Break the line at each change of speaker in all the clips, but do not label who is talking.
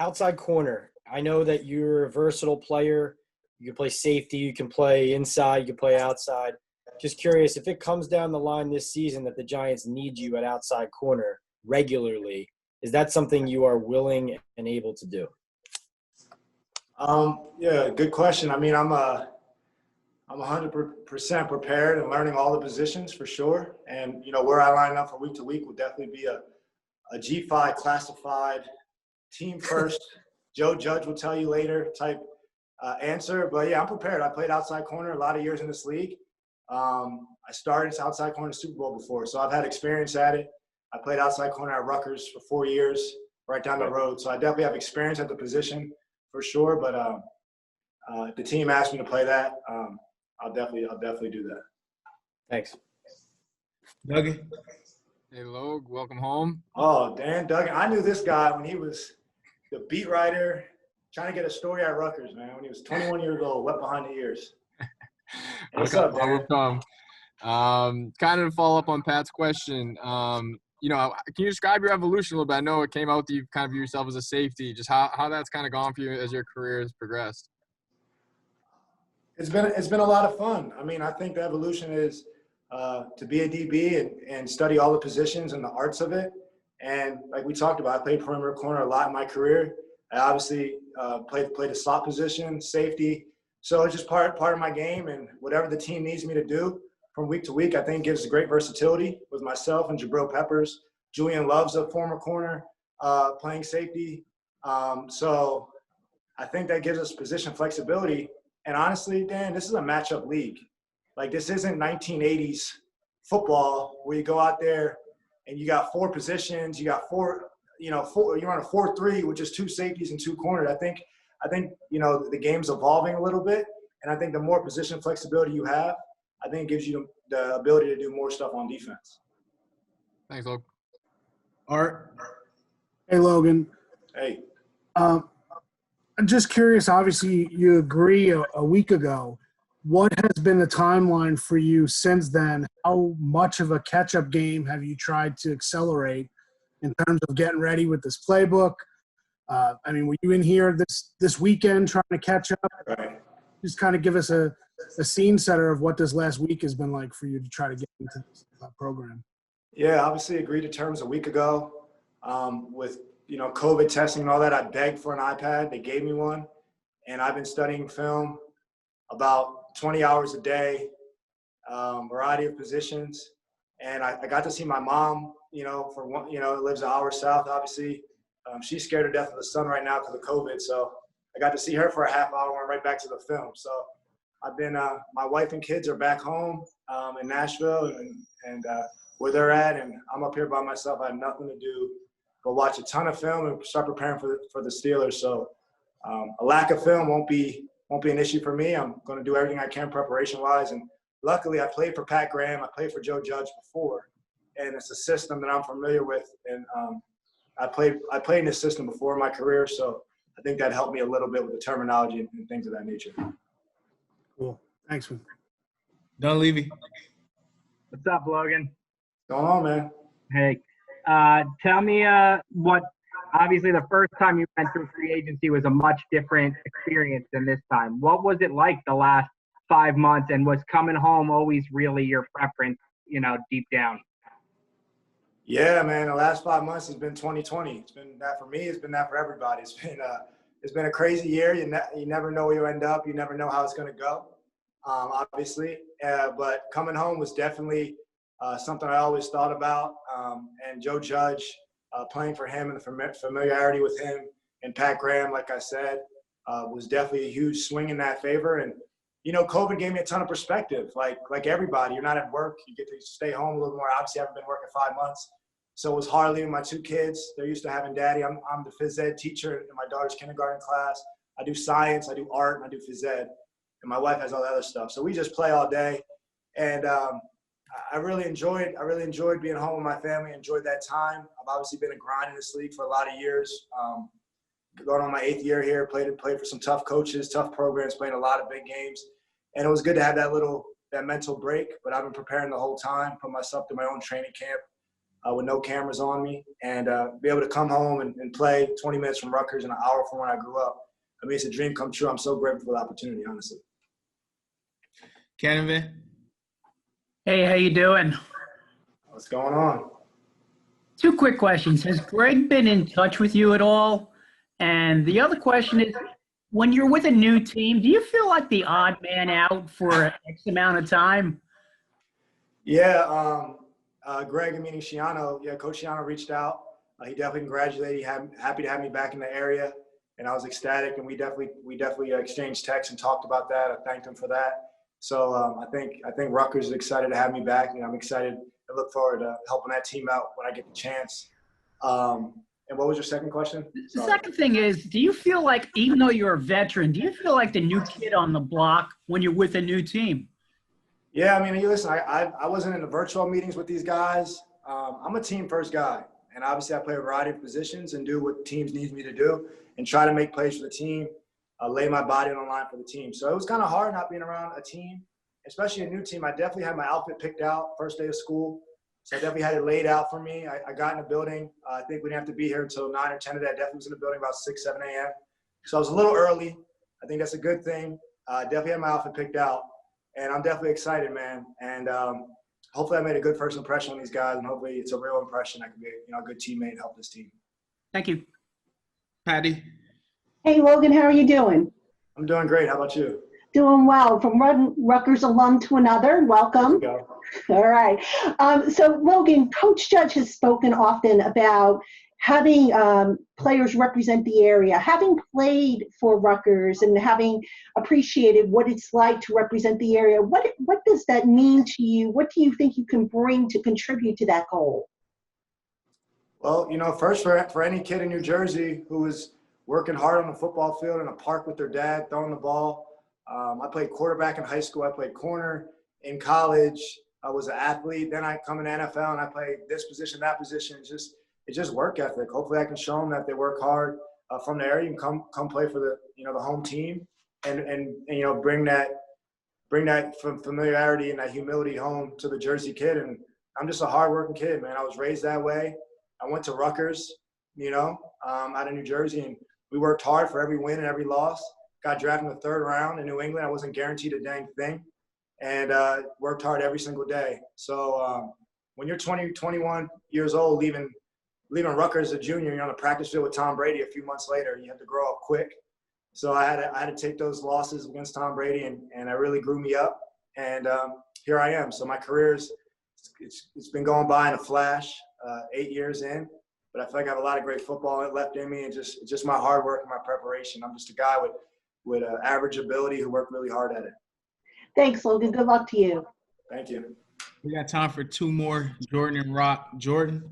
outside corner. I know that you're a versatile player. You can play safety, you can play inside, you can play outside. Just curious, if it comes down the line this season that the Giants need you at outside corner regularly, is that something you are willing and able to do?
Yeah, good question. I mean, I'm 100% prepared and learning all the positions for sure. And, where I line up from week to week will definitely be a G5 classified team first. Joe Judge will tell you later type answer. But, yeah, I'm prepared. I played outside corner a lot of years in this league. I started outside corner Super Bowl before, so I've had experience at it. I played outside corner at Rutgers for 4 years, right down the road. So I definitely have experience at the position for sure. But if the team asks me to play that, I'll definitely do that.
Thanks.
Dougie.
Hey, Log, welcome home.
Oh, Dan Duggan. I knew this guy when he was the beat writer trying to get a story at Rutgers, man, when he was 21 years old, wet behind the ears. What's up, Dan?
Kind of to follow up on Pat's question, can you describe your evolution a little bit? I know it came out that you kind of view yourself as a safety. Just how that's kind of gone for you as your career has progressed.
It's been a lot of fun. I mean, I think the evolution is to be a DB and study all the positions and the arts of it. And like we talked about, I played perimeter corner a lot in my career. I obviously played a slot position, safety. So it's just part of my game, and whatever the team needs me to do from week to week, I think gives great versatility with myself and Jabril Peppers. Julian Love's a former corner playing safety. So I think that gives us position flexibility. And honestly, Dan, this is a matchup league. Like, this isn't 1980s football where you go out there and you got four positions, you got four, you're on a 4-3, which is two safeties and two corners. I think the game's evolving a little bit, and I think the more position flexibility you have, I think it gives you the ability to do more stuff on defense.
Thanks, Logan.
Art.
Hey, Logan.
Hey.
I'm just curious, obviously you agree a week ago. What has been the timeline for you since then? How much of a catch-up game have you tried to accelerate in terms of getting ready with this playbook? Were you in here this weekend trying to catch up?
Right.
Just kind of give us a scene setter of what this last week has been like for you to try to get into this program.
Yeah, obviously agreed to terms a week ago. With COVID testing and all that, I begged for an iPad. They gave me one, and I've been studying film about 20 hours a day, variety of positions. And I got to see my mom, for one, lives an hour south, obviously. She's scared to death of the sun right now because of COVID. So I got to see her for a half hour and went right back to the film. So I've been, my wife and kids are back home in Nashville and where they're at. And I'm up here by myself. I have nothing to do but watch a ton of film and start preparing for the Steelers. So a lack of film won't be an issue for me. I'm going to do everything I can preparation-wise. And luckily, I played for Pat Graham. I played for Joe Judge before. And it's a system that I'm familiar with. And I played in this system before in my career, so I think that helped me a little bit with the terminology and things of that nature.
Cool. Thanks, man.
Don Levy.
What's up, Logan?
What's going on, man?
Hey, tell me what – obviously the first time you went through free agency was a much different experience than this time. What was it like the last 5 months, and was coming home always really your preference, deep down?
Yeah, man, the last 5 months has been 2020. It's been that for me. It's been that for everybody. It's been a crazy year. You never know where you end up. You never know how it's going to go, obviously. But coming home was definitely something I always thought about. And Joe Judge, playing for him and the familiarity with him, and Pat Graham, like I said, was definitely a huge swing in that favor. And COVID gave me a ton of perspective. Like everybody, you're not at work. You get to stay home a little more. Obviously, I haven't been working 5 months. So it was hard leaving my two kids. They're used to having daddy. I'm the phys ed teacher in my daughter's kindergarten class. I do science, I do art, and I do phys ed. And my wife has all the other stuff. So we just play all day. And I really enjoyed being home with my family, enjoyed that time. I've obviously been a grind in this league for a lot of years. Going on my 8th year here, played for some tough coaches, tough programs, playing a lot of big games. And it was good to have that mental break. But I've been preparing the whole time, put myself through my own training camp. with no cameras on me, and be able to come home and play 20 minutes from Rutgers and an hour from where I grew up. I mean, it's a dream come true. I'm so grateful for the opportunity, honestly.
Canavin.
Hey, how you doing?
What's going on?
2 quick questions. Has Greg been in touch with you at all? And the other question is, when you're with a new team, do you feel like the odd man out for X amount of time?
Yeah, Greg, meaning Shiano, yeah, Coach Shiano reached out. He definitely congratulated. He happy to have me back in the area, and I was ecstatic. And we definitely exchanged texts and talked about that. I thanked him for that. So I think Rutgers is excited to have me back, and I'm excited and look forward to helping that team out when I get the chance. And what was your second question?
The second thing is, do you feel like, even though you're a veteran, do you feel like the new kid on the block when you're with a new team?
Yeah, I mean, listen, I wasn't in the virtual meetings with these guys. I'm a team first guy, and obviously I play a variety of positions and do what teams need me to do and try to make plays for the team, lay my body on the line for the team. So it was kind of hard not being around a team, especially a new team. I definitely had my outfit picked out first day of school. So I definitely had it laid out for me. I got in the building. I think we didn't have to be here until 9 or 10 today. I definitely was in the building about 6, 7 a.m. So I was a little early. I think that's a good thing. Definitely had my outfit picked out. And I'm definitely excited, man. And hopefully I made a good first impression on these guys. And hopefully it's a real impression. I can be a good teammate and help this team.
Thank you.
Patty.
Hey, Logan, how are you doing?
I'm doing great. How about you?
Doing well. From Rutgers alum to another, welcome.
There you go.
All right. So, Logan, Coach Judge has spoken often about having players represent the area, having played for Rutgers and having appreciated what it's like to represent the area. What does that mean to you? What do you think you can bring to contribute to that goal?
Well, first for any kid in New Jersey who is working hard on the football field in a park with their dad, throwing the ball. I played quarterback in high school. I played corner in college. I was an athlete. Then I come in the NFL and I play this position, that position. It's just work ethic. Hopefully I can show them that they work hard from the area and come play for the home team and bring that familiarity and that humility home to the Jersey kid. And I'm just a hardworking kid, man. I was raised that way. I went to Rutgers, out of New Jersey, and we worked hard for every win and every loss. Got drafted in the 3rd round in New England. I wasn't guaranteed a dang thing, and worked hard every single day. So when you're 20, 21 years old, leaving Rutgers as a junior, you're on the practice field with Tom Brady a few months later. You have to grow up quick. So I had to take those losses against Tom Brady, and it really grew me up. And here I am. So my career's it's been going by in a flash, 8 years in. But I feel like I have a lot of great football left in me, and just my hard work and my preparation. I'm just a guy with average ability who worked really hard at it.
Thanks, Logan. Good luck to you.
Thank you.
We got time for 2 more, Jordan and Rock. Jordan.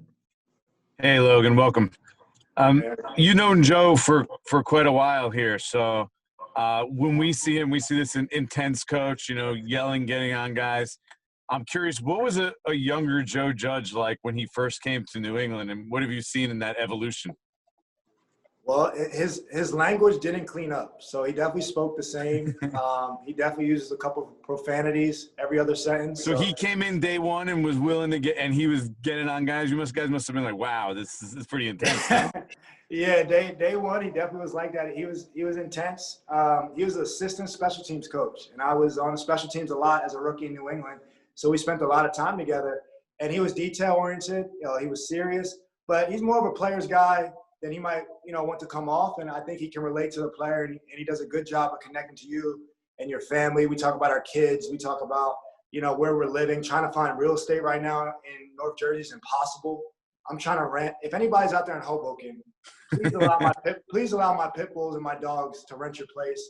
Hey, Logan, welcome. You've known Joe for quite a while here. So when we see him, we see this intense coach, yelling, getting on guys. I'm curious, what was a younger Joe Judge like when he first came to New England, and what have you seen in that evolution?
Well, his language didn't clean up, so he definitely spoke the same. He definitely uses a couple of profanities every other sentence.
So he came in day one and was willing to and he was getting on guys. Guys must have been like, wow, this is pretty intense.
Yeah, day one, he definitely was like that. He was intense. He was an assistant special teams coach, and I was on the special teams a lot as a rookie in New England. So we spent a lot of time together, and he was detail oriented. He was serious, but he's more of a player's guy than he might, want to come off. And I think he can relate to the player, and he does a good job of connecting to you and your family. We talk about our kids. We talk about, where we're living. Trying to find real estate right now in North Jersey is impossible. I'm trying to rent. If anybody's out there in Hoboken, please allow my pit bulls and my dogs to rent your place.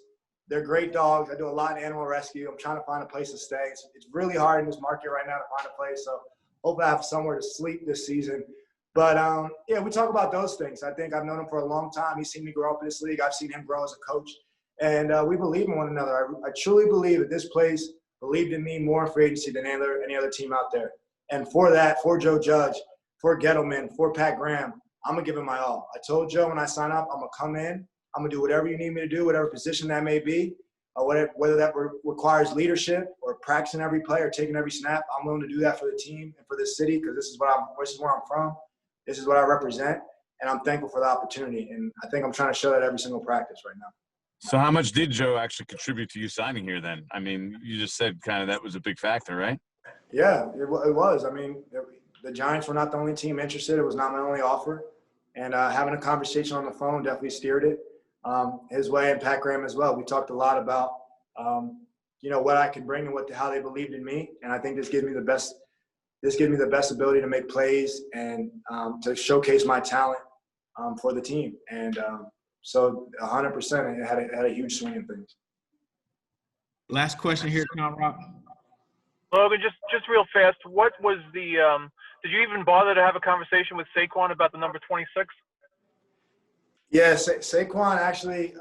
They're great dogs. I do a lot in animal rescue. I'm trying to find a place to stay. It's really hard in this market right now to find a place. So hopefully I have somewhere to sleep this season. But, we talk about those things. I think I've known him for a long time. He's seen me grow up in this league. I've seen him grow as a coach. And we believe in one another. I truly believe that this place believed in me more in free agency than any other team out there. And for that, for Joe Judge, for Gettleman, for Pat Graham, I'm going to give him my all. I told Joe when I sign up, I'm going to come in. I'm going to do whatever you need me to do, whatever position that may be. whether that requires leadership or practicing every play or taking every snap. I'm willing to do that for the team and for this city because this is where I'm from. This is what I represent, and I'm thankful for the opportunity. And I think I'm trying to show that every single practice right now.
So how much did Joe actually contribute to you signing here then? I mean, you just said kind of that was a big factor, right?
Yeah, it was. I mean, the Giants were not the only team interested. It was not my only offer. And having a conversation on the phone definitely steered it his way, and Pat Graham as well. We talked a lot about, what I could bring and how they believed in me. And I think this gives me the best ability to make plays and to showcase my talent for the team. And so 100% it had a huge swing in things.
Last question here, Conrad.
Logan, just real fast, what was the did you even bother to have a conversation with Saquon about the number 26?
Yeah, Saquon actually,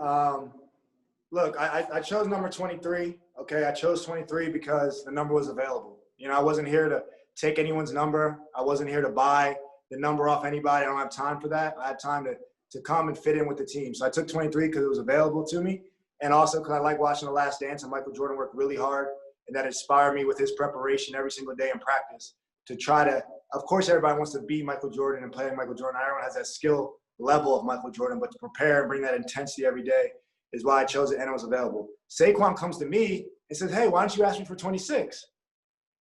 look, I chose number 23. Okay, I chose 23 because the number was available. I wasn't here to take anyone's number. I wasn't here to buy the number off anybody. I don't have time for that. I had time to come and fit in with the team. So I took 23 because it was available to me, and also because I like watching The Last Dance, and Michael Jordan worked really hard, and that inspired me with his preparation every single day in practice to try to – of course, everybody wants to be Michael Jordan and play like Michael Jordan. Everyone has that skill level of Michael Jordan, but to prepare and bring that intensity every day is why I chose it, and it was available. Saquon comes to me and says, hey, why don't you ask me for 26?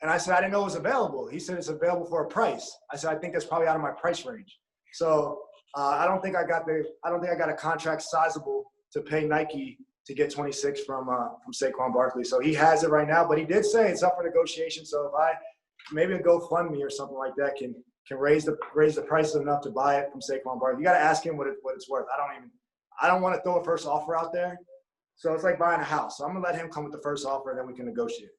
And I said, I didn't know it was available. He said it's available for a price. I said, I think that's probably out of my price range. So I don't think I got a contract sizable to pay Nike to get 26 from Saquon Barkley. So he has it right now, but he did say it's up for negotiation. So if maybe a GoFundMe or something like that can raise the prices enough to buy it from Saquon Barkley. You got to ask him what it's worth. I don't want to throw a first offer out there. So it's like buying a house. So I'm gonna let him come with the first offer, and then we can negotiate.